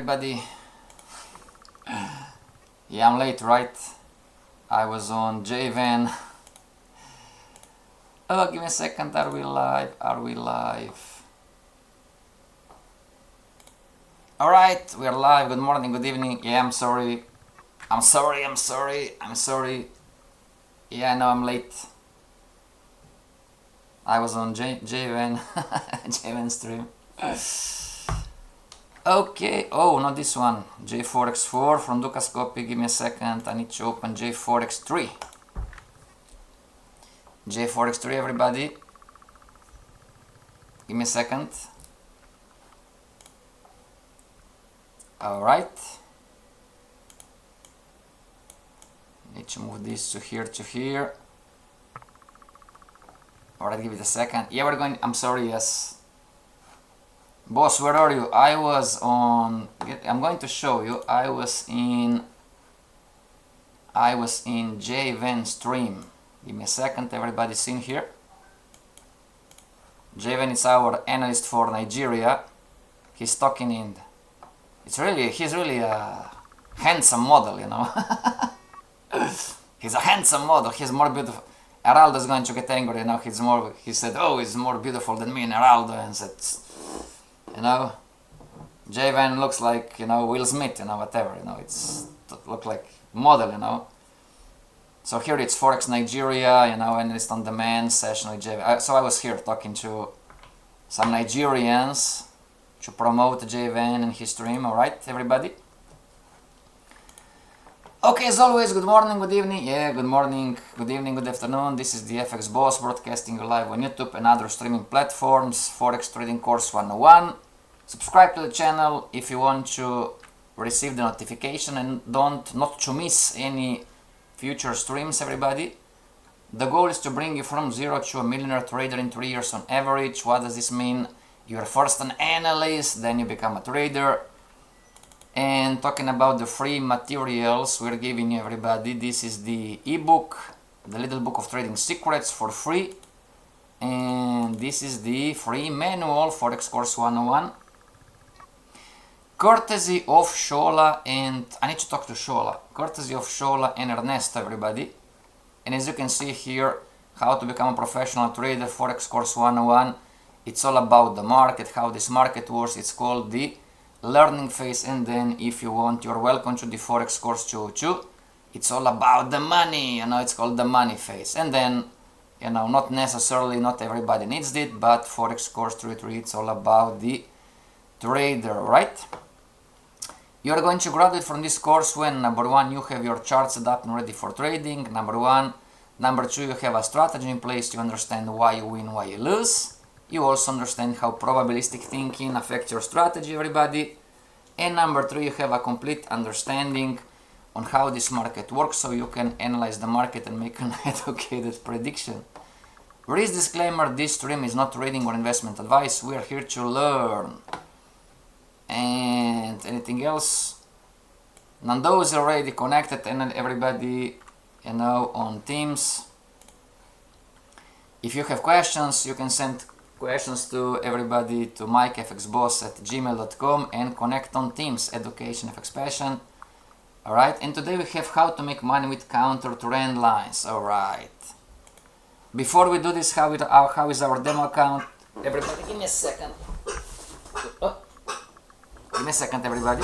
everybody. Yeah, I'm late, right? I was on JVan. Oh, give me a second. Are we live? Are we live? Alright, we are live. Good morning, good evening. Yeah, I'm sorry. I'm sorry. Yeah, I know I'm late. I was on JVan. JVan stream. Okay, oh, not this one. J4X 4 from Dukas copy. Give me a second. I need to open J4X 3. J4X 3, everybody. Give me a second. Alright. Need to move this to here. Alright, give it a second. Yeah, we're going. I'm sorry, yes. Boss, where are you? I was on. I'm going to show you. I was in JVan stream. Give me a second. Everybody seen here? JVan is our analyst for Nigeria. He's talking in. He's really a handsome model, you know. He's a handsome model. He's more beautiful. Araldo is going to get angry, you know. He said, oh, he's more beautiful than me and Araldo, and said, you know, JVan looks like, you know, Will Smith, you know, whatever, you know, look like model, you know. So here it's Forex Nigeria, you know, and it's on demand session with JVan. So I was here talking to some Nigerians to promote JVan and his stream. All right, everybody. Okay, as always, good morning, good evening. Yeah, good morning, good evening, good afternoon. This is the FX Boss broadcasting live on YouTube and other streaming platforms. Forex Trading Course 101. Subscribe to the channel if you want to receive the notification and not to miss any future streams, everybody. The goal is to bring you from zero to a millionaire trader in 3 years on average. What does this mean? You're first an analyst, then you become a trader. And talking about the free materials we're giving you, everybody, this is the ebook, the little book of trading secrets for free. And this is the free manual, Forex Course 101. Courtesy of Shola, and I need to talk to Shola. Courtesy of Shola and Ernesto, everybody. And as you can see here, how to become a professional trader, Forex Course 101. It's all about the market, how this market works. It's called the learning phase. And then if you want, you're welcome to the Forex Course 202. It's all about the money, you know, it's called the money phase. And then, you know, not necessarily, not everybody needs it, but Forex Course 303, it's all about the trader, right? You're going to graduate from this course when, number one, you have your chart set up and ready for trading, number one. Number two, you have a strategy in place, you understand why you win, why you lose. You also understand how probabilistic thinking affects your strategy, everybody. And number three, you have a complete understanding on how this market works, so you can analyze the market and make an educated prediction. Risk disclaimer, this stream is not trading or investment advice. We are here to learn. And anything else? Nando is already connected, and everybody, you know, on Teams. If you have questions, you can send questions to everybody to mikefxboss@gmail.com and connect on Teams, Education FX Passion. Alright, and today we have how to make money with counter trend lines. Alright. Before we do this, how is our demo account? Everybody, give me a second. Oh. Give me a second, everybody.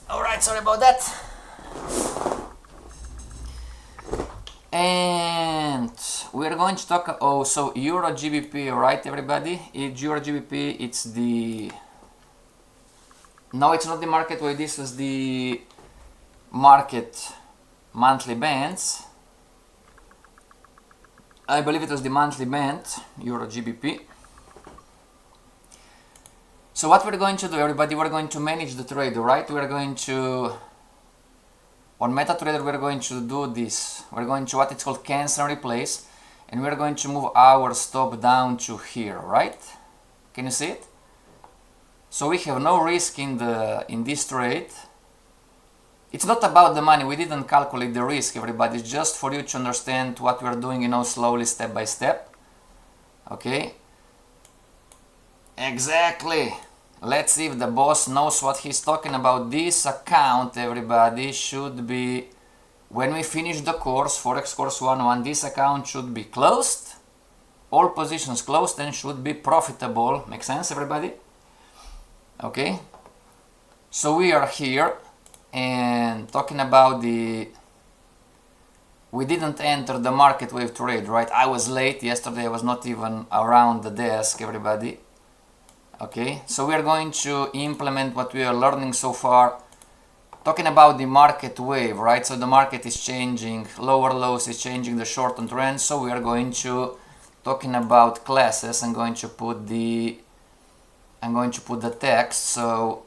Alright, sorry about that. And we're going to talk, so Euro GBP, right, everybody? Euro GBP, it's the, no, it's not the market way, this was the market monthly bands. I believe it was the monthly band, Euro GBP. So what we're going to do, everybody, we're going to manage the trade, right? We're going to On MetaTrader we're going to do this. We're going to what it's called cancel and replace, and we're going to move our stop down to here, right? Can you see it? So we have no risk in this trade. It's not about the money, we didn't calculate the risk, everybody. It's just for you to understand what we're doing, you know, slowly, step by step. Okay? Exactly. Let's see if the boss knows what he's talking about. This account, everybody, should be, when we finish the course, Forex Course 101, this account should be closed. All positions closed and should be profitable. Make sense, everybody? Okay? So we are here and talking about we didn't enter the market wave trade, right? I was late yesterday, I was not even around the desk, everybody. Okay, so we are going to implement what we are learning so far, talking about the market wave, right? So the market is changing, lower lows is changing the short-term trend. So we are going to talking about classes. I'm going to put the text, so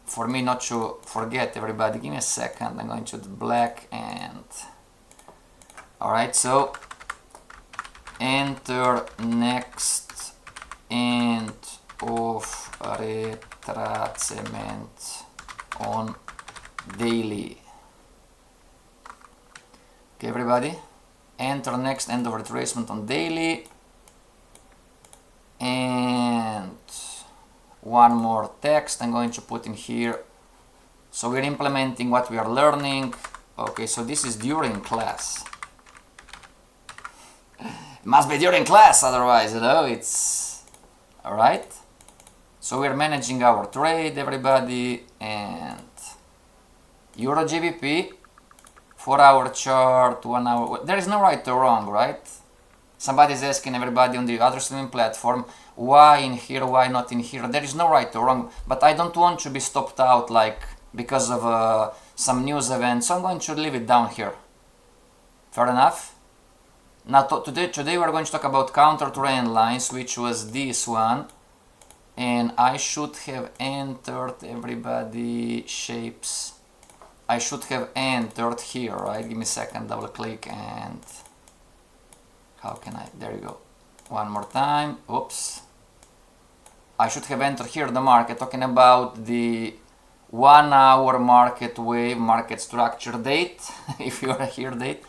for me not to forget, everybody, give me a second. I'm going to the black and all right, so enter next end of retracement on daily. Okay, everybody, enter next end of retracement on daily, and one more text I'm going to put in here. So we're implementing what we are learning. Okay, so this is during class. It must be during class, otherwise, you know, it's all right. So we're managing our trade, everybody, and Euro GBP, 4 hour chart, 1 hour. There is no right or wrong, right? Somebody's asking everybody on the other streaming platform, why in here, why not in here? There is no right or wrong, but I don't want to be stopped out like because of some news event, so I'm going to leave it down here. Fair enough? Now today we're going to talk about counter trend lines, which was this one. And I should have entered, everybody, shapes. I should have entered here, right? Give me a second, double click, and how can I, there you go. One more time, oops. I should have entered here the market, talking about the 1 hour market wave, market structure date, if you are here date.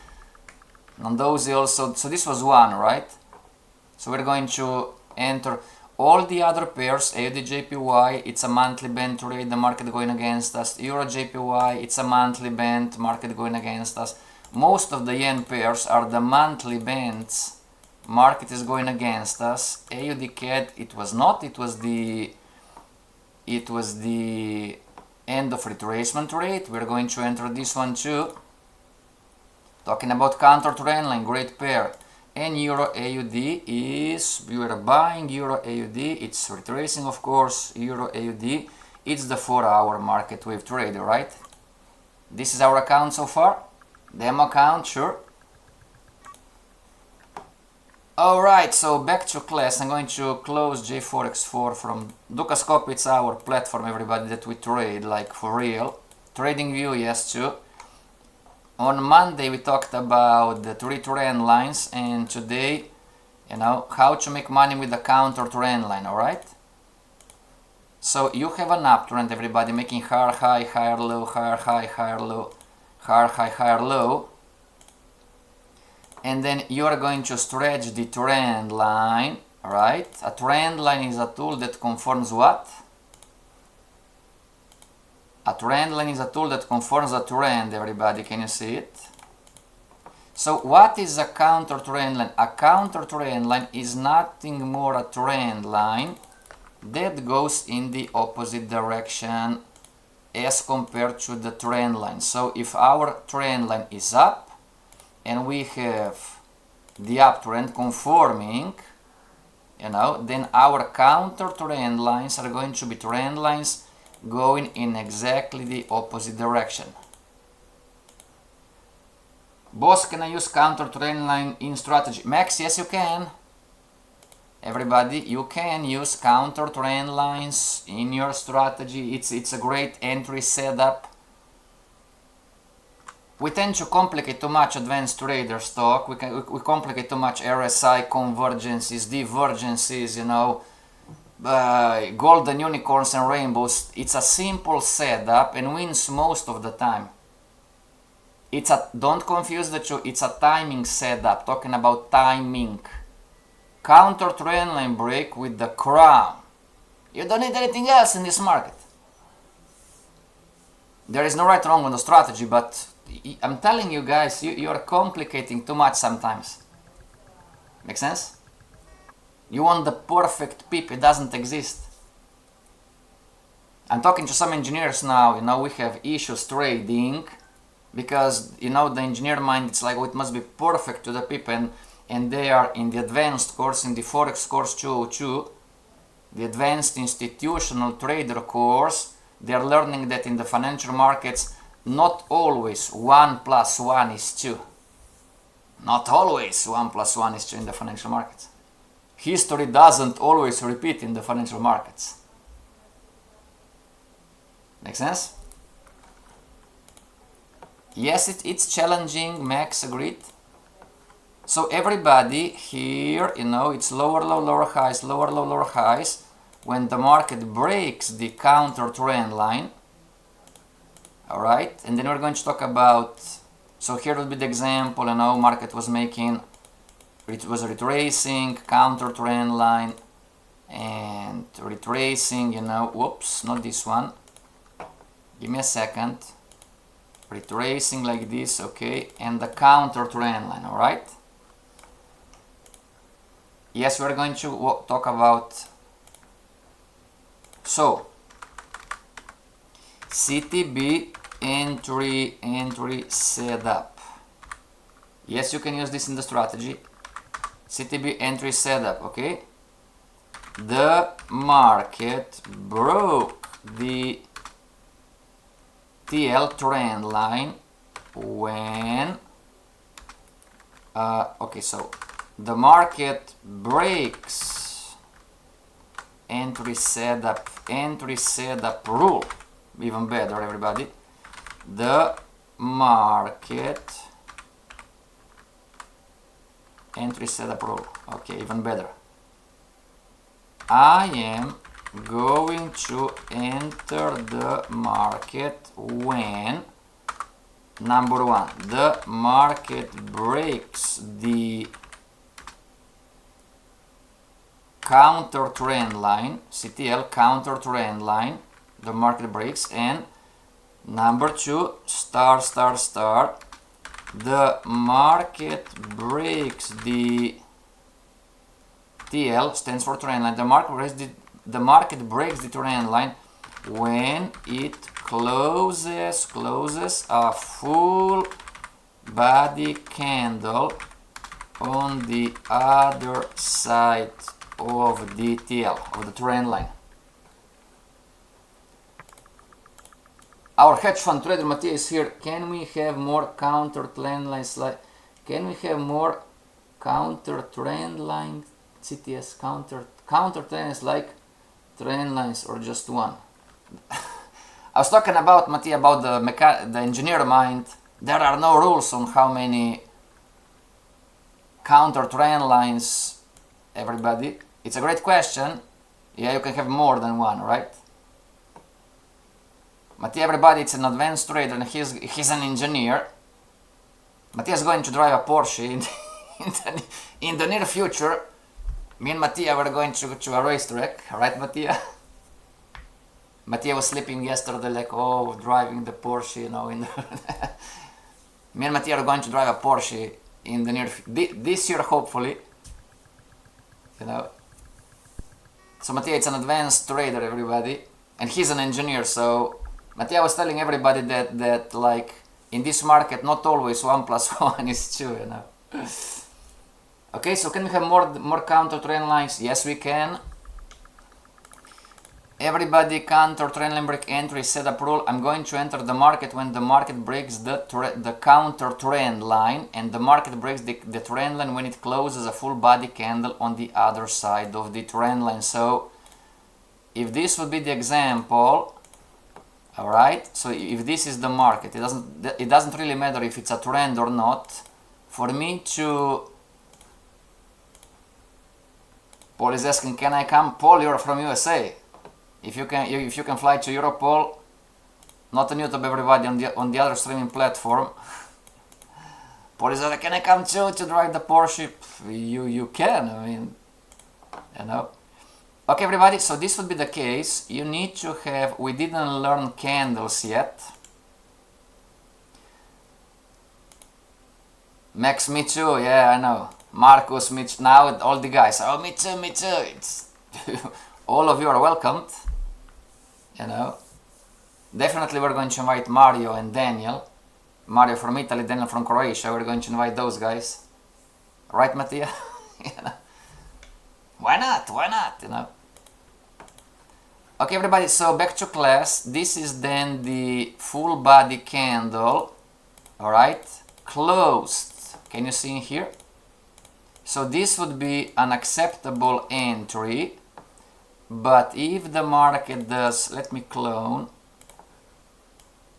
And those also, so this was one, right? So we're going to enter all the other pairs. AUD JPY, it's a monthly band trade, the market going against us. Euro JPY, it's a monthly band, market going against us. Most of the yen pairs are the monthly bands, market is going against us. AUD CAD, it was not, it was the end of retracement rate. We're going to enter this one too. Talking about counter trend line, great pair. And Euro AUD is, we are buying Euro AUD, it's retracing, of course. Euro AUD, it's the 4 hour market wave trade, right? This is our account so far, demo account, sure. Alright, so back to class. I'm going to close JForex4 from Dukascope. It's our platform, everybody, that we trade, like for real. TradingView, yes, too. On Monday we talked about the 3 trend lines, and today, you know, how to make money with the counter trend line, alright? So you have an uptrend, everybody, making higher high, higher low, higher high, higher low, higher high, higher low. And then you are going to stretch the trend line, right? A trend line is a tool that confirms what? A trend line is a tool that confirms a trend, everybody, can you see it? So what is a counter trend line? A counter trend line is nothing more a trend line that goes in the opposite direction as compared to the trend line. So if our trend line is up and we have the uptrend conforming, you know, then our counter trend lines are going to be trend lines going in exactly the opposite direction. Boss, can I use counter trend line in strategy? Max, yes you can. Everybody, you can use counter trend lines in your strategy. It's a great entry setup. we tend to complicate too much advanced trader stock. We complicate too much RSI convergences, divergences, you know, golden unicorns and rainbows. It's a simple setup and wins most of the time. Don't confuse the two, it's a timing setup, talking about timing. Counter trendline break with the crown. You don't need anything else in this market. There is no right or wrong on the strategy, but I'm telling you guys, you are complicating too much sometimes. Make sense? You want the perfect pip, it doesn't exist. I'm talking to some engineers now, you know, we have issues trading because, you know, the engineer mind, it's like, oh, it must be perfect to the pip, and they are in the advanced course, in the Forex course 202, the advanced institutional trader course. They are learning that in the financial markets, not always 1 + 1 is 2. Not always 1 + 1 is 2 in the financial markets. History doesn't always repeat in the financial markets. Make sense? Yes, it's challenging, Max agreed. So everybody here, you know, it's lower low, lower highs, lower low, lower highs. When the market breaks the counter trend line, all right, and then we're going to talk about, so here will be the example, you know, market was making, it was retracing, counter trend line, and retracing, you know, whoops, not this one, give me a second, retracing like this, okay, and the counter trend line, all right. Yes, we're going to talk about, so CTB entry setup. Yes, you can use this in the strategy. CTB entry setup, okay. The market broke the TL trend line when okay, so the market breaks entry setup rule, even better everybody. The market entry setup rule, okay, even better. I am going to enter the market when, number one, the market breaks the counter trend line, CTL counter trend line, the market breaks, and number two, star, the market breaks the TL, stands for trend line, the market breaks the trend line when it closes a full body candle on the other side of the TL, of the trend line. Our hedge fund trader Matthias is here. Can we have more counter trend lines? Can we have more counter trend lines? CTS counter trend lines like trend lines, or just one? I was talking about, Matthias, about the engineer mind. There are no rules on how many counter trend lines, everybody. It's a great question. Yeah, you can have more than one, right? Matthias, everybody, it's an advanced trader and he's an engineer. Matthias is going to drive a Porsche in the near future. Me and Matthias were going to a racetrack, right, Matthias? Matthias was sleeping yesterday like, oh, driving the Porsche, you know. Me and Matthias are going to drive a Porsche in the near this year, hopefully. You know. So Matthias is an advanced trader, everybody, and he's an engineer. So Matthias was telling everybody that like in this market, not always 1 + 1 is 2, you know. Okay, so can we have more counter trend lines? Yes, we can. Everybody, counter trend line break entry setup rule. I'm going to enter the market when the market breaks the counter trend line, and the market breaks the trend line when it closes a full body candle on the other side of the trend line. So if this would be the example, All right, so if this is the market, it doesn't really matter if it's a trend or not. For me to, Paul is asking, can I come? Paul, you're from USA. If you can fly to Europe, Paul. Not on YouTube, everybody on the other streaming platform. Paul is like, can I come too to drive the Porsche? You can. I mean, you know. Okay, everybody. So this would be the case. You need to have. We didn't learn candles yet. Max, me too. Yeah, I know. Marcus, me too. Now all the guys. Oh, me too. Me too. It's all of you are welcomed. You know. Definitely we're going to invite Mario and Daniel. Mario from Italy, Daniel from Croatia. We're going to invite those guys. Right, Mattia? You know? Why not? Why not? You know? Okay, everybody, so back to class. This is then the full body candle. Alright? Closed. Can you see in here? So this would be an acceptable entry. But if the market does, let me clone.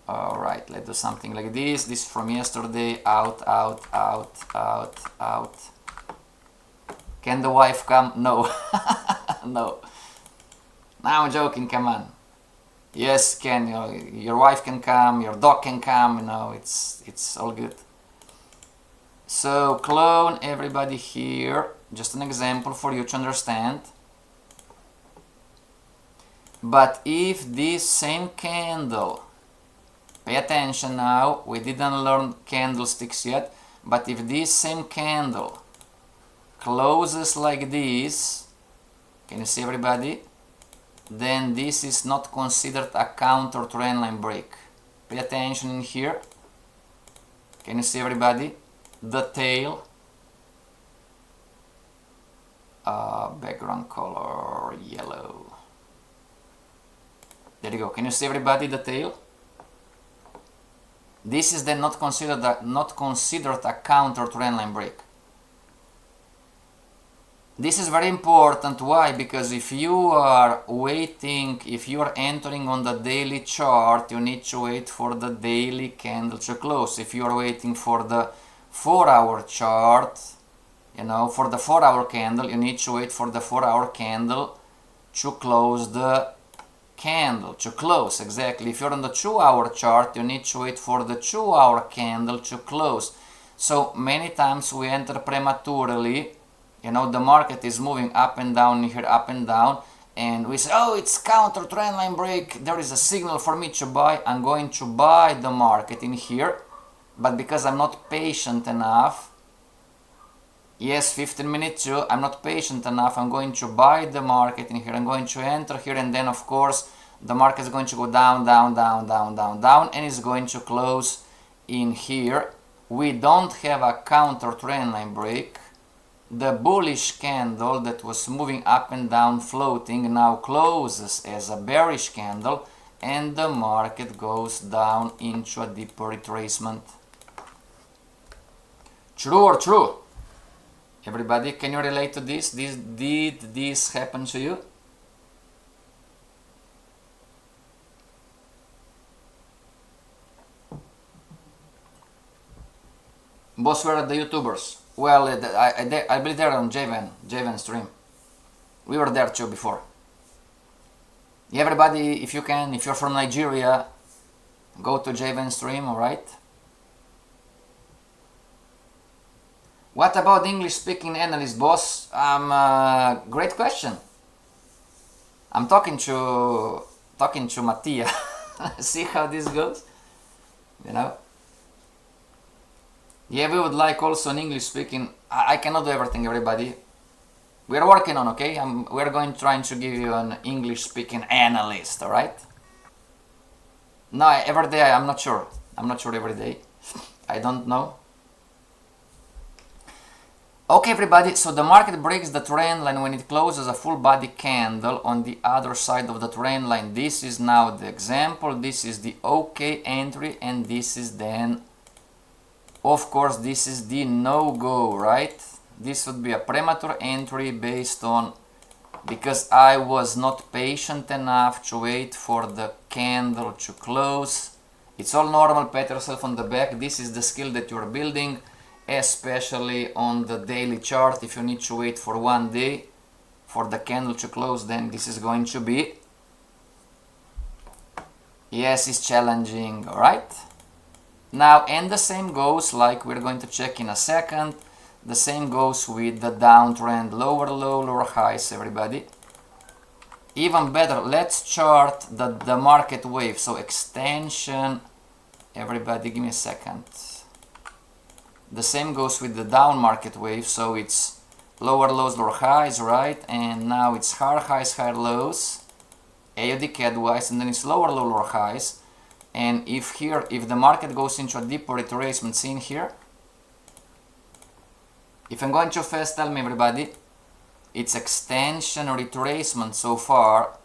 Alright, let's do something like this. This from yesterday. Out, out, out, out, out. Can the wife come? No. No. Now I'm joking, come on. Yes, can, you know, your wife can come, your dog can come, you know, it's all good. So clone everybody here. Just an example for you to understand. But if this same candle, pay attention now, we didn't learn candlesticks yet, but if this same candle closes like this, can you see everybody? Then this is not considered a counter trendline break. Pay attention in here. Can you see everybody? The tail. Background color yellow. There you go. Can you see everybody the tail? This is then not considered a counter trendline break. This is very important. Why? Because if you are waiting, if you are entering on the daily chart, you need to wait for the daily candle to close. If you are waiting for the 4-hour chart, you know, for the 4-hour candle, you need to wait for the 4-hour candle to close the candle, to close, exactly. If you're on the 2-hour chart, you need to wait for the 2-hour candle to close. So many times we enter prematurely. You know, the market is moving up and down here, up and down, and we say, oh, it's counter trendline break, there is a signal for me to buy. I'm going to buy the market in here, but because I'm not patient enough, yes, 15 minutes too, I'm not patient enough, I'm going to buy the market in here, I'm going to enter here, and then of course the market is going to go down, down, down, down, down, down, and it's going to close in here. We don't have a counter trendline break. The bullish candle that was moving up and down, floating, now closes as a bearish candle, and the market goes down into a deeper retracement. True or true? Everybody, can you relate to this? Did this happen to you? Boss, where are the YouTubers? Well, I believe they're on Javan stream. We were there too before. Yeah, everybody, if you can, if you're from Nigeria, go to Javan stream, alright? What about English-speaking analyst, boss? Great question. I'm talking to Mattia. See how this goes? You know? Yeah, we would like also an English speaking. I cannot do everything, everybody. We are working on, okay? We're trying to give you an English speaking analyst, alright? No, every day I'm not sure. I'm not sure every day. I don't know. Okay, everybody, so the market breaks the trend line when it closes a full body candle on the other side of the trend line. This is now the example. This is the OK entry, and this is then, of course, this is the no-go, right? This would be a premature entry based on because I was not patient enough to wait for the candle to close. It's all normal, pat yourself on the back. This is the skill that you're building, especially on the daily chart. If you need to wait for 1 day for the candle to close, then this is going to be, yes, it's challenging, alright? Now, and the same goes, like we're going to check in a second, the same goes with the downtrend, lower low, lower highs, everybody. Even better, let's chart the market wave, so extension, everybody, give me a second. The same goes with the down market wave, so it's lower lows, lower highs, right? And now it's higher highs, higher lows, AUD CAD wise, and then it's lower low, lower highs. And if the market goes into a deeper retracement, see in here, if I'm going too fast, tell me, everybody. It's extension or retracement so far.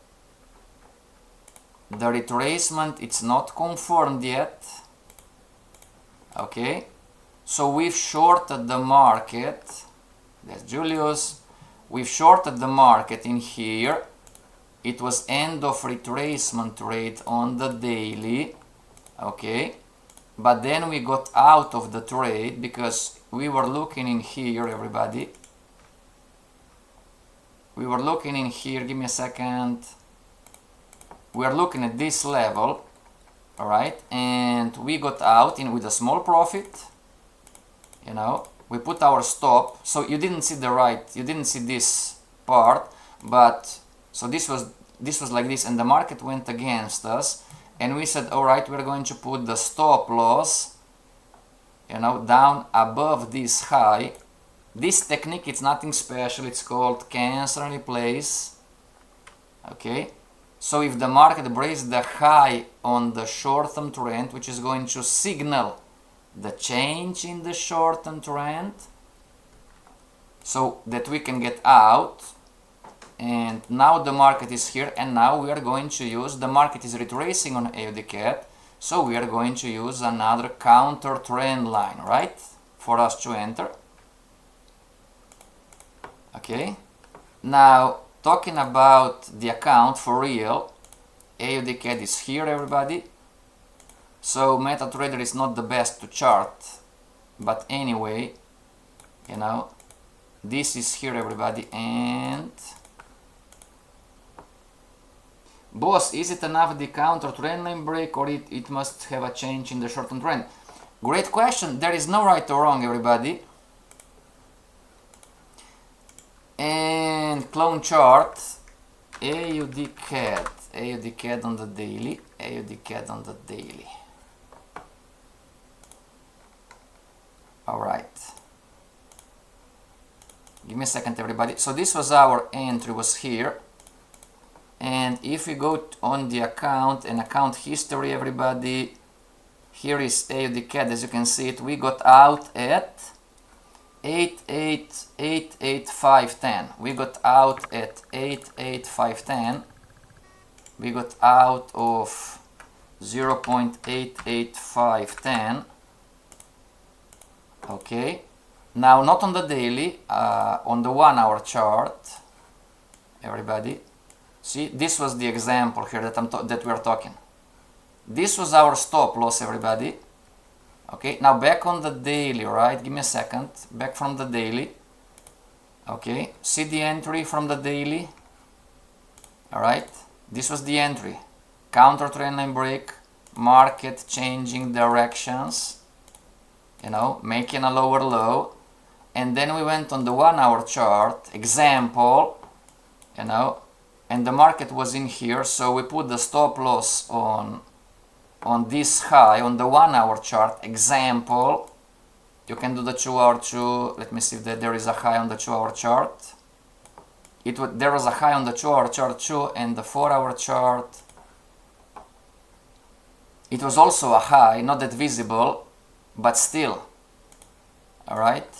The retracement, it's not confirmed yet. Okay, so we've shorted the market. That's Julius. We've shorted the market in here. It was end of retracement trade on the daily. Okay, but then we got out of the trade because we were looking in here, everybody. We were looking in here, give me a second. We are looking at this level, alright, and we got out in with a small profit. You know, we put our stop, so you didn't see you didn't see this part, but so this was like this, and the market went against us, and we said, alright, we're going to put the stop loss, you know, down above this high. This technique, it's nothing special, it's called cancel and replace. Okay, so if the market breaks the high on the short-term trend, which is going to signal the change in the short-term trend, so that we can get out. And now the market is here, and now we are going to use, the market is retracing on AUD CAD, so we are going to use another counter trend line, right, for us to enter. Okay, now talking about the account for real, AUD CAD is here, everybody. So MetaTrader is not the best to chart, but anyway, you know, this is here, everybody. And boss, is it enough the counter trend line break, or it must have a change in the short-term trend? Great question. There is no right or wrong, everybody. And clone chart, AUD CAD on the daily, AUD CAD on the daily. Alright, give me a second, everybody. So this was our entry, was here, and if we go on the account and account history, everybody, here is AUD CAD. As you can see it, we got out at 88510. We got out at 88510. We got out of 0.88510. Okay, now not on the daily, on the 1 hour chart, everybody. See, this was the example here that we are talking. This was our stop loss, everybody. Okay, now back on the daily, right? Give me a second. Back from the daily. Okay, see the entry from the daily. Alright, this was the entry. Counter trend line break, market changing directions, you know, making a lower low. And then we went on the 1 hour chart, example, you know, and the market was in here, so we put the stop loss on this high on the 1 hour chart, example. You can do the 2 hour too. Let me see if there is a high on the 2 hour chart. There was a high on the 2 hour chart too, and the 4 hour chart. It was also a high, not that visible, but still. Alright?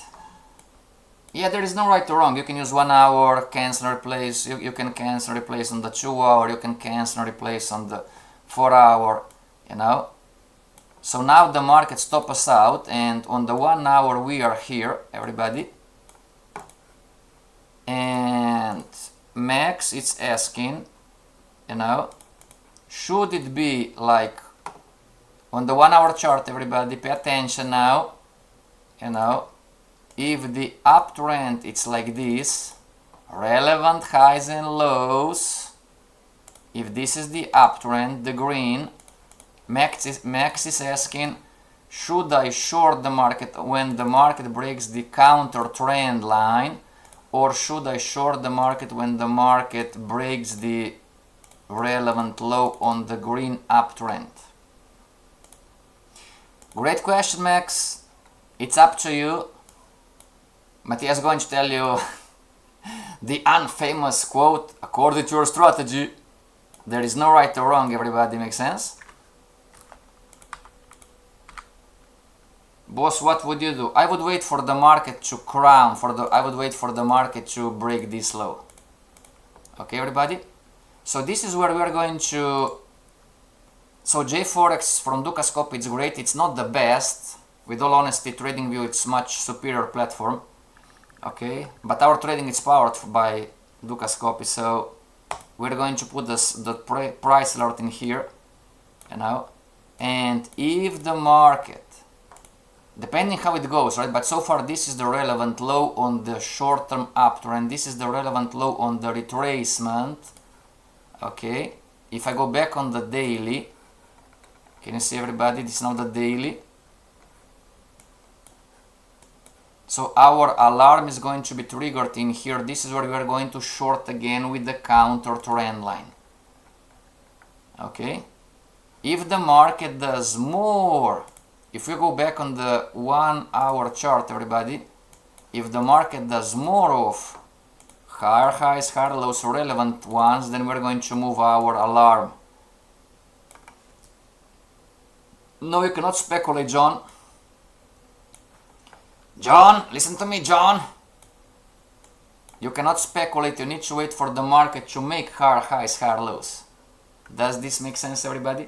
Yeah, there is no right or wrong. You can use 1 hour, cancel and replace. You can cancel and replace on the 2 hour. You can cancel and replace on the 4 hour. You know, so now the market stopped us out, and on the 1 hour we are here, everybody, and Max it's asking, you know, should it be like on the 1 hour chart, everybody pay attention now, you know, if the uptrend it's like this, relevant highs and lows, if this is the uptrend, the green, Max is asking, should I short the market when the market breaks the counter trend line, or should I short the market when the market breaks the relevant low on the green uptrend? Great question, Max. It's up to you. Matthias is going to tell you the unfamous quote, according to your strategy, there is no right or wrong, everybody. Makes sense? Boss, what would you do? I would wait for the market to crown, I would wait for the market to break this low. Okay, everybody? So this is where we are going to... So JForex from Dukascope, it's great. It's not the best. With all honesty, TradingView, it's much superior platform. Okay, but our trading is powered by Dukascope, so we're going to put the price alert in here, you know, and if the market, depending how it goes, right, but so far this is the relevant low on the short-term uptrend, this is the relevant low on the retracement. Okay, if I go back on the daily, can you see, everybody? This is now the daily. So our alarm is going to be triggered in here. This is where we are going to short again with the counter trend line. Okay, if the market does more, if we go back on the 1 hour chart, everybody, if the market does more of higher highs, higher lows, relevant ones, then we're going to move our alarm. No, you cannot speculate, John. John, listen to me, John. You cannot speculate, you need to wait for the market to make higher highs, higher lows. Does this make sense, everybody?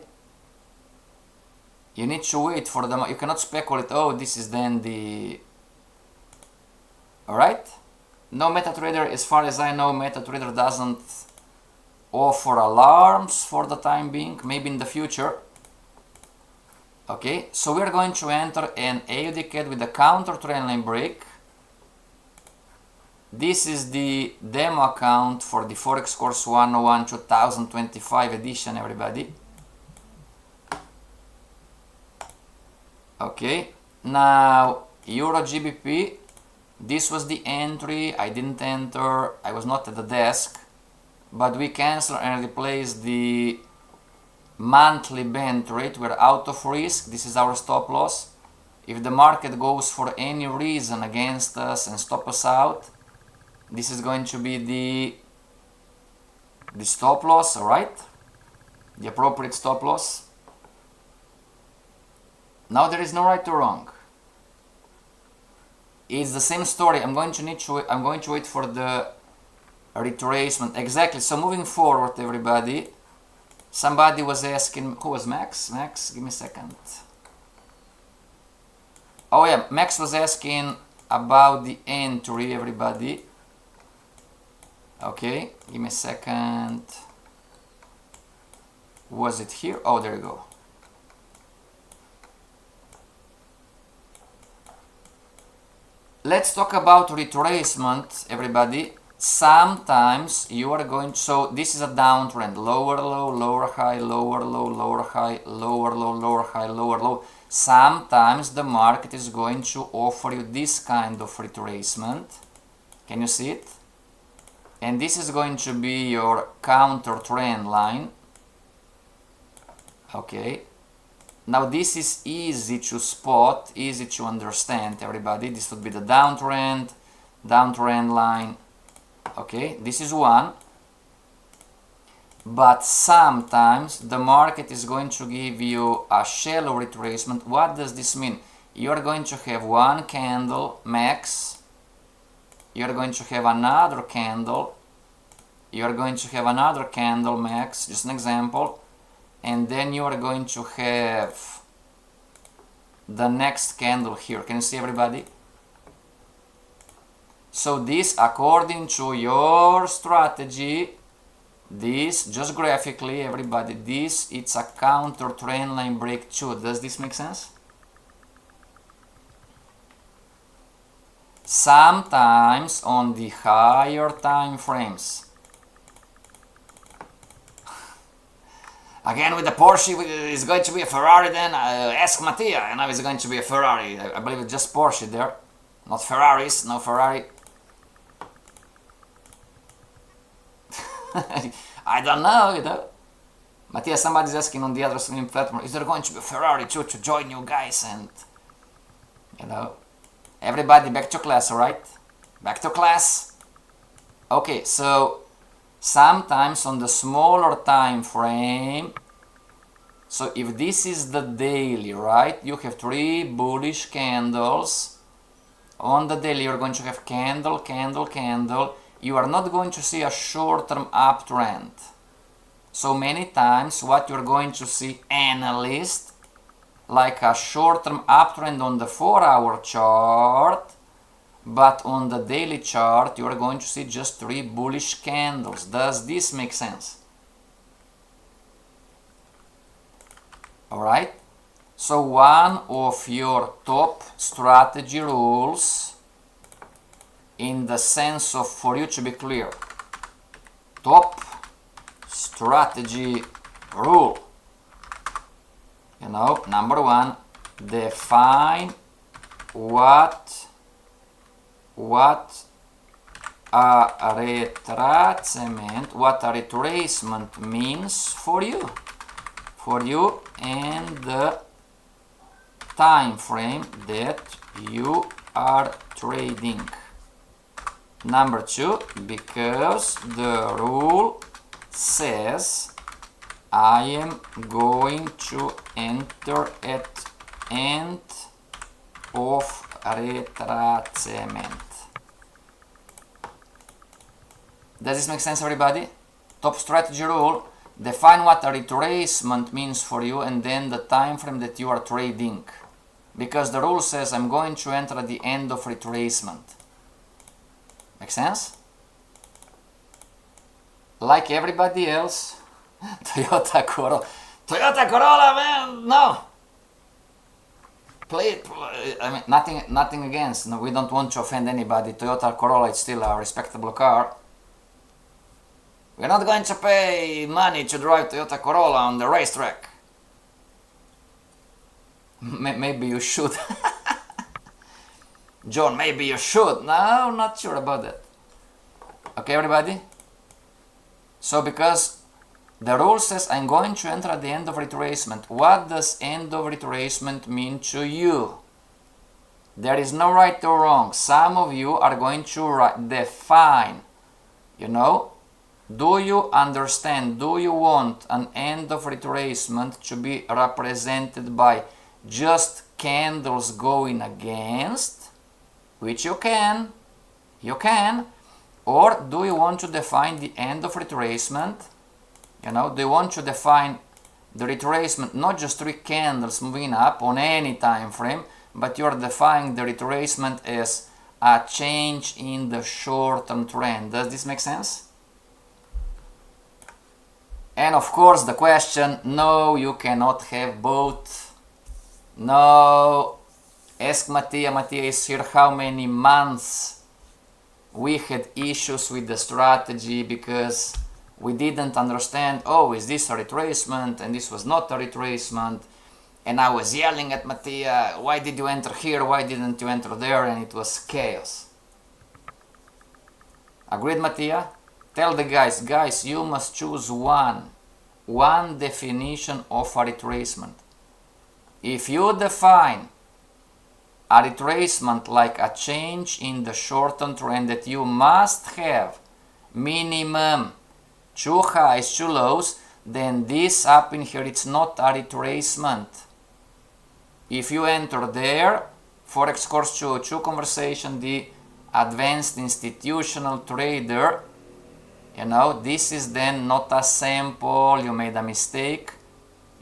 You need to wait for the... You cannot speculate, oh, this is then the... Alright? No MetaTrader, as far as I know, MetaTrader doesn't offer alarms for the time being, maybe in the future. Okay, so we are going to enter an AUD CAD with a counter trendline break. This is the demo account for the Forex Course 101 2025 edition, everybody. Okay, now Euro GBP, this was the entry. I didn't enter, I was not at the desk, but we cancel and replace the monthly band rate. We're out of risk. This is our stop loss. If the market goes for any reason against us and stop us out, this is going to be the stop loss, all right? The appropriate stop loss. Now there is no right or wrong. It's the same story. I'm going to wait for the retracement. Exactly. So moving forward, everybody. Somebody was asking, who was Max? Max, give me a second. Oh yeah, Max was asking about the entry, everybody. Okay, give me a second. Was it here? Oh, there you go. Let's talk about retracement, everybody. Sometimes you are going to, so this is a downtrend, lower low, lower high, lower low, lower high, lower low, lower high, lower low. Sometimes the market is going to offer you this kind of retracement. Can you see it? And this is going to be your counter trend line. Okay. Now this is easy to spot, easy to understand, everybody. This would be the downtrend line. Okay, this is one. But sometimes the market is going to give you a shallow retracement. What does this mean? You are going to have one candle max. You are going to have another candle. You are going to have another candle max, just an example. And then you are going to have the next candle here. Can you see, everybody? So this, according to your strategy, this, just graphically, everybody, this, it's a counter trend line break 2. Does this make sense? Sometimes on the higher time frames. Again with the Porsche, is going to be a Ferrari then? Ask Mattia, and now it's going to be a Ferrari. I believe it's just Porsche there. Not Ferraris, no Ferrari. I don't know, you know. Mattia, somebody's asking on the other streaming platform, is there going to be a Ferrari too to join you guys? And, you know, everybody back to class, alright? Back to class. Okay, so sometimes on the smaller time frame, so if this is the daily, right, you have 3 bullish candles. On the daily you're going to have candle, candle, candle. You are not going to see a short-term uptrend. So many times what you're going to see, analyst, like a short-term uptrend on the 4-hour chart, but on the daily chart you are going to see just 3 bullish candles. Does this make sense? Alright? So one of your top strategy rules, in the sense of, for you to be clear, top strategy rule, you know, number 1, define what a retracement, what a retracement means for you and the time frame that you are trading. Number 2, because the rule says I am going to enter at end of retracement. Does this make sense, everybody? Top strategy rule, define what a retracement means for you and then the time frame that you are trading. Because the rule says I'm going to enter at the end of retracement. Make sense? Like everybody else, Toyota Corolla, man, no. Play it. I mean, nothing against. No, we don't want to offend anybody. Toyota Corolla is still a respectable car. We're not going to pay money to drive Toyota Corolla on the racetrack. Maybe you should. John, maybe you should. No, not sure about that. Okay, everybody? So because the rule says I'm going to enter at the end of retracement. What does end of retracement mean to you? There is no right or wrong. Some of you are going to define, you know, do you understand, do you want an end of retracement to be represented by just candles going against, which you can, or do you want to define the end of retracement? You know, do you want to define the retracement not just 3 candles moving up on any time frame, but you're defining the retracement as a change in the short-term trend? Does this make sense? And of course the question, no, you cannot have both. No. Ask Mattia. Mattia is here. How many months we had issues with the strategy because we didn't understand, oh, is this a retracement and this was not a retracement, and I was yelling at Mattia, why did you enter here, why didn't you enter there, and it was chaos. Agreed, Mattia? Tell the guys, you must choose one definition of a retracement. If you define a retracement like a change in the short-term trend that you must have minimum 2 highs, 2 lows, then this up in here, it's not a retracement. If you enter there, Forex course 202 conversation, the advanced institutional trader, you know, this is then not a sample, you made a mistake.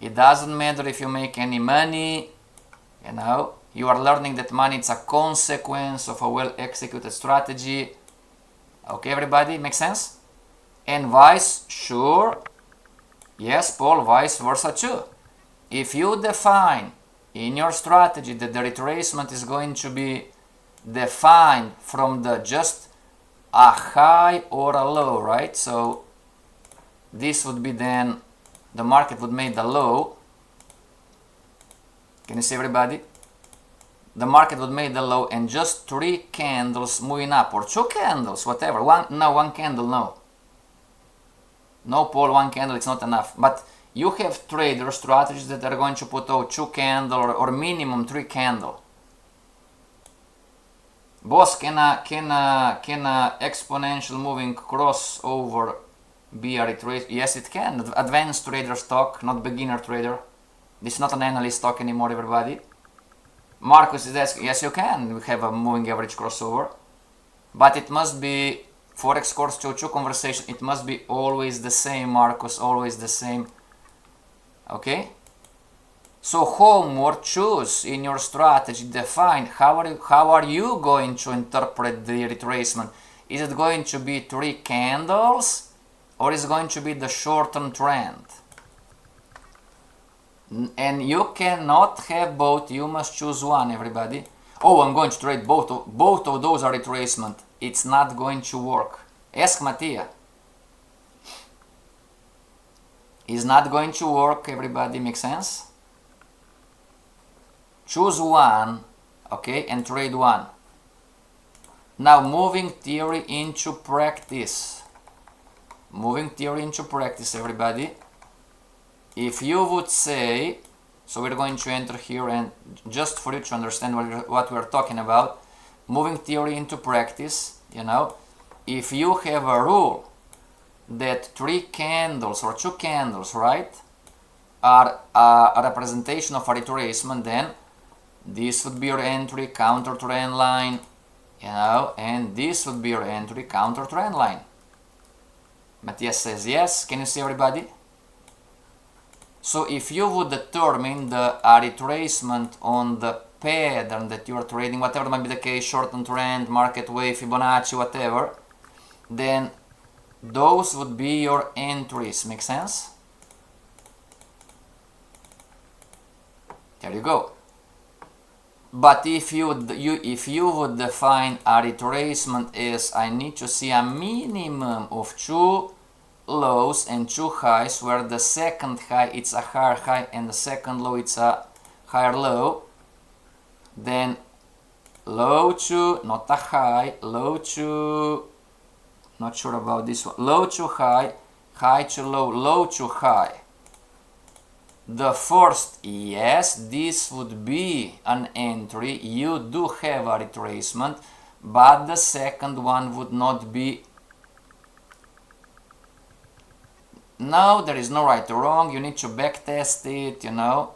It doesn't matter if you make any money, you know, You are learning that money is a consequence of a well executed strategy. Okay, everybody, make sense? And vice, sure. Yes, Paul, vice versa too. If you define in your strategy that the retracement is going to be defined from the just a high or a low, right? So this would be then the market would make the low. Can you see, everybody? The market would make the low and just 3 candles moving up, or 2 candles, whatever. One candle, no. No, Paul, 1 candle, it's not enough. But you have trader strategies that are going to put out 2 candle or minimum 3 candle. Boss, can a exponential moving crossover be a retrace? Yes, it can. Advanced trader stock, not beginner trader. This is not an analyst stock anymore, everybody. Marcus is asking, yes, you can. We have a moving average crossover. But it must be, Forex course 2 conversation, it must be always the same, Marcus, always the same. Okay? So homework, choose in your strategy, define how are you going to interpret the retracement. Is it going to be 3 candles or is it going to be the short-term trend? And you cannot have both, you must choose one, everybody. Oh, I'm going to trade both of those are retracement. It's not going to work. Ask Mattia. It's not going to work, everybody, make sense? Choose one, okay, and trade one. Now moving theory into practice. Moving theory into practice, everybody. If you would say, so we're going to enter here and just for you to understand what we're talking about, moving theory into practice, you know, if you have a rule that 3 candles or 2 candles, right, are a representation of a retracement, then this would be your entry, counter trend line, you know, and this would be your entry, counter trend line. Matthias says yes. Can you see, everybody? So if you would determine the retracement on the pattern that you are trading, whatever might be the case, short-term trend, market wave, Fibonacci, whatever, then those would be your entries. Make sense? There you go. But if you would define a retracement as I need to see a minimum of 2 lows and 2 highs, where the second high it's a higher high and the second low it's a higher low, then low to, not a high, low to, not sure about this one, low to high, high to low, low to high. The first, yes, this would be an entry, you do have a retracement, but the second one would not be. No, there is no right or wrong, you need to backtest it, you know.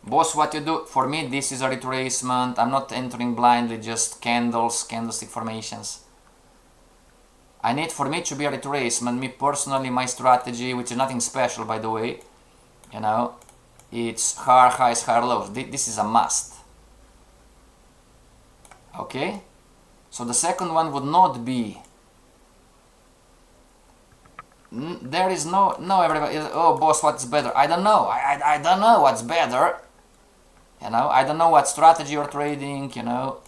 Boss, what you do, for me this is a retracement, I'm not entering blindly, just candles, candlestick formations. I need for me to be a retracement, me personally, my strategy, which is nothing special by the way, you know, it's higher highs, higher lows, this is a must. Okay, so the second one would not be. There is no everybody. Oh, boss, what's better? I don't know. I don't know what's better. You know, I don't know what strategy you're trading. You know,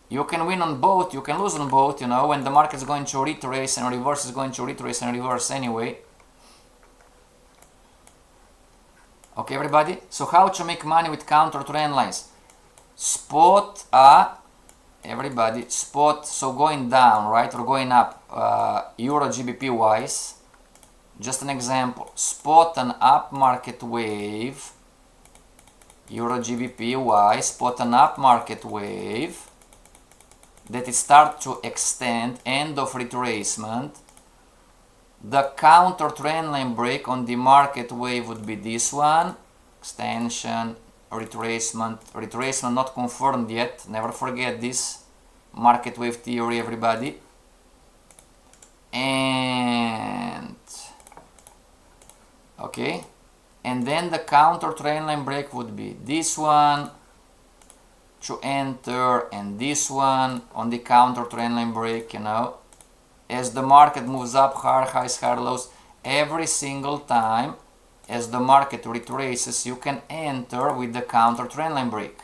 you can win on both. You can lose on both. You know, when the market is going to retrace and reverse is going to retrace and reverse anyway. Okay, everybody. So how to make money with counter trend lines? Spot a. Everybody, spot, so going down, right, or going up, Euro GBP wise, just an example, spot an up market wave, Euro GBP wise, spot an up market wave, that it start to extend, end of retracement, the counter trend line break on the market wave would be this one, extension, retracement not confirmed yet, never forget this, market wave theory, everybody. And okay, and then the counter trendline break would be this one to enter, and this one on the counter trendline break, you know, as the market moves up, higher highs, higher lows, every single time as the market retraces, you can enter with the counter trendline break.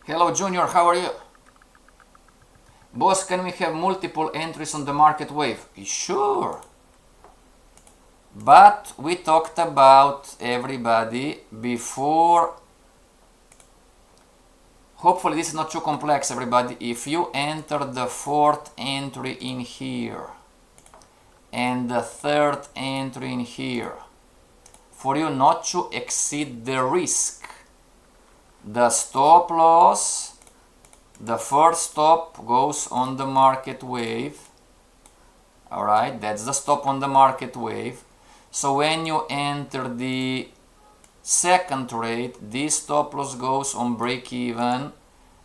Hello Junior, how are you? Boss, can we have multiple entries on the market wave? Sure. But we talked about, everybody, before. Hopefully this is not too complex, everybody. If you enter the fourth entry in here and the third entry in here, for you not to exceed the risk, the stop loss, the first stop goes on the market wave. Alright, that's the stop on the market wave. So when you enter the second trade, this stop loss goes on break even.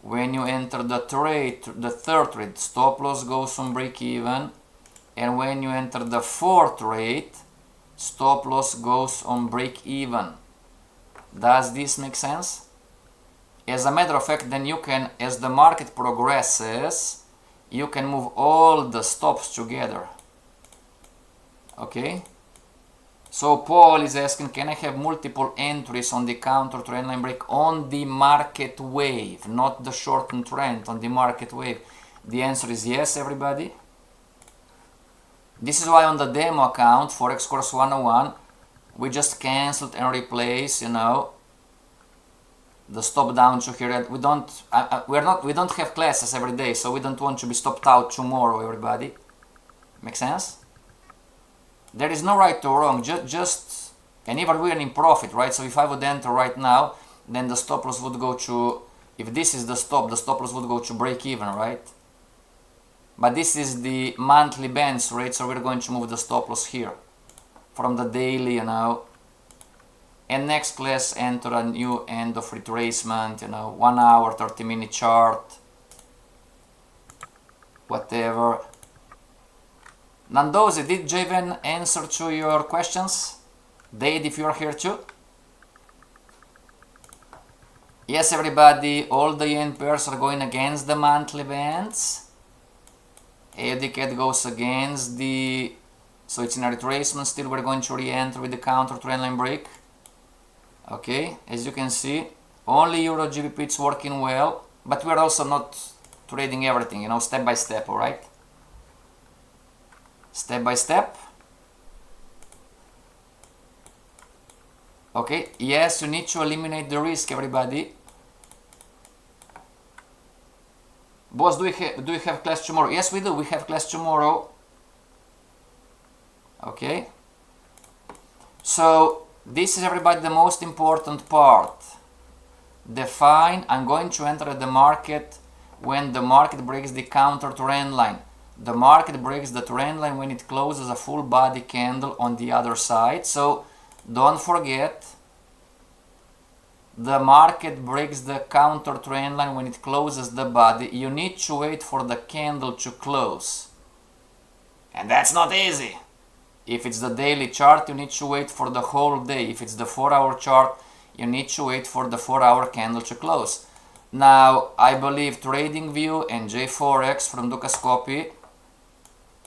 When you enter the third trade, stop loss goes on break even. And when you enter the fourth trade, stop loss goes on break even. Does this make sense? As a matter of fact, then you can, as the market progresses, you can move all the stops together. Okay? So Paul is asking, can I have multiple entries on the counter trendline break on the market wave, not the shortened trend, on the market wave? The answer is yes, everybody. This is why on the demo account, Forex Course 101, we just cancelled and replaced, you know, the stop down to here. We don't have classes every day, so we don't want to be stopped out tomorrow, everybody. Make sense? There is no right or wrong, just and even we're in profit, right? So if I would enter right now, then the stop loss would go to, if this is the stop loss would go to break even, right? But this is the monthly bands, right? So we're going to move the stop loss here from the daily, you know. And next class, enter a new end of retracement, you know, 1 hour, 30-minute chart, whatever. Nandozi, did Javen answer to your questions? Dade, if you're here too? Yes, everybody, all the yen pairs are going against the monthly bands. AUD goes against the, so it's in a retracement still. We're going to re-enter with the counter trendline break. Okay, as you can see, only Euro GBP it's working well, but we're also not trading everything, you know, step by step, alright? Step by step. Okay, yes, you need to eliminate the risk, everybody. Boss, do we have class tomorrow? Yes, we do. We have class tomorrow. Okay. So this is, everybody, the most important part. Define, I'm going to enter the market when the market breaks the counter trend line. The market breaks the trend line when it closes a full body candle on the other side. So don't forget, the market breaks the counter trend line when it closes the body. You need to wait for the candle to close. And that's not easy. If it's the daily chart, you need to wait for the whole day. If it's the 4-hour chart, you need to wait for the 4-hour candle to close. Now, I believe TradingView and JForex from Dukascopy,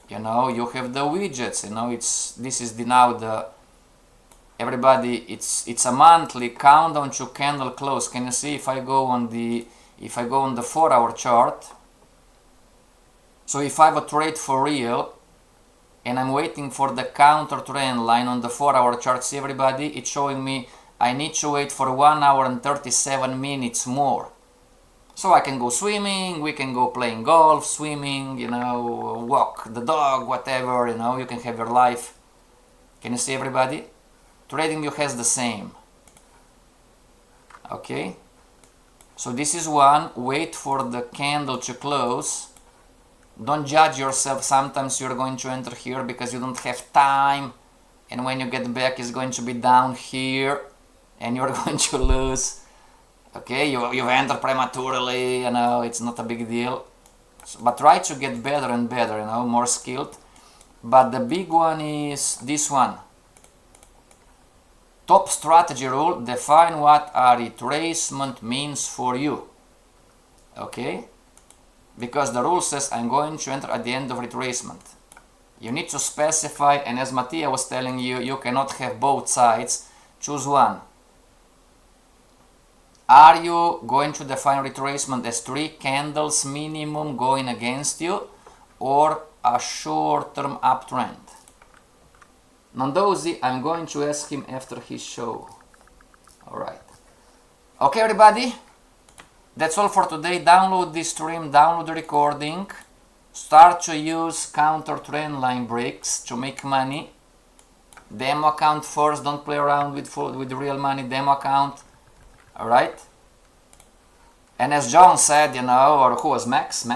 you know, you have the widgets, you know, this is everybody, it's a monthly countdown to candle close. Can you see if I go on the 4-hour chart? So if I have a trade for real and I'm waiting for the counter trend line on the 4-hour chart, see everybody, it's showing me I need to wait for 1 hour and 37 minutes more. So I can go swimming, we can go playing golf, swimming, you know, walk the dog, whatever, you know, you can have your life. Can you see everybody? TradingView has the same. Okay? So this is one, wait for the candle to close. Don't judge yourself, sometimes you're going to enter here because you don't have time, and when you get back it's going to be down here and you're going to lose. Okay, you've entered prematurely, you know, it's not a big deal. So, but try to get better and better, you know, more skilled. but the big one is this one. Top strategy rule, define what a retracement means for you. Okay? Because the rule says I'm going to enter at the end of retracement. You need to specify, and as Mattia was telling you, you cannot have both sides. Choose one. Are you going to define retracement as 3 candles minimum going against you, or a short-term uptrend? Nondosi, I'm going to ask him after his show. Alright. Okay, everybody? That's all for today. Download this stream, download the recording. Start to use counter trend line breaks to make money. Demo account first, don't play around with real money. Demo account. Alright? And as John said, you know, or who was Max?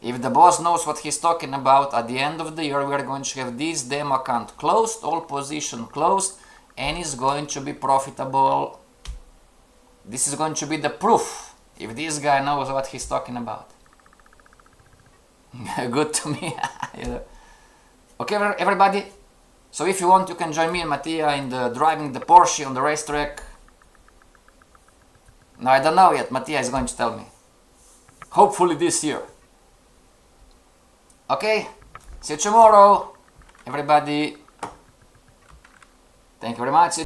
If the boss knows what he's talking about, at the end of the year we are going to have this demo account closed, all position closed, and it's going to be profitable. This is going to be the proof if this guy knows what he's talking about. Good to me. You know. Okay, everybody. So if you want, you can join me and Mattia in the driving the Porsche on the racetrack. No, I don't know yet. Mattia is going to tell me. Hopefully this year. Okay, see you tomorrow, everybody. Thank you very much.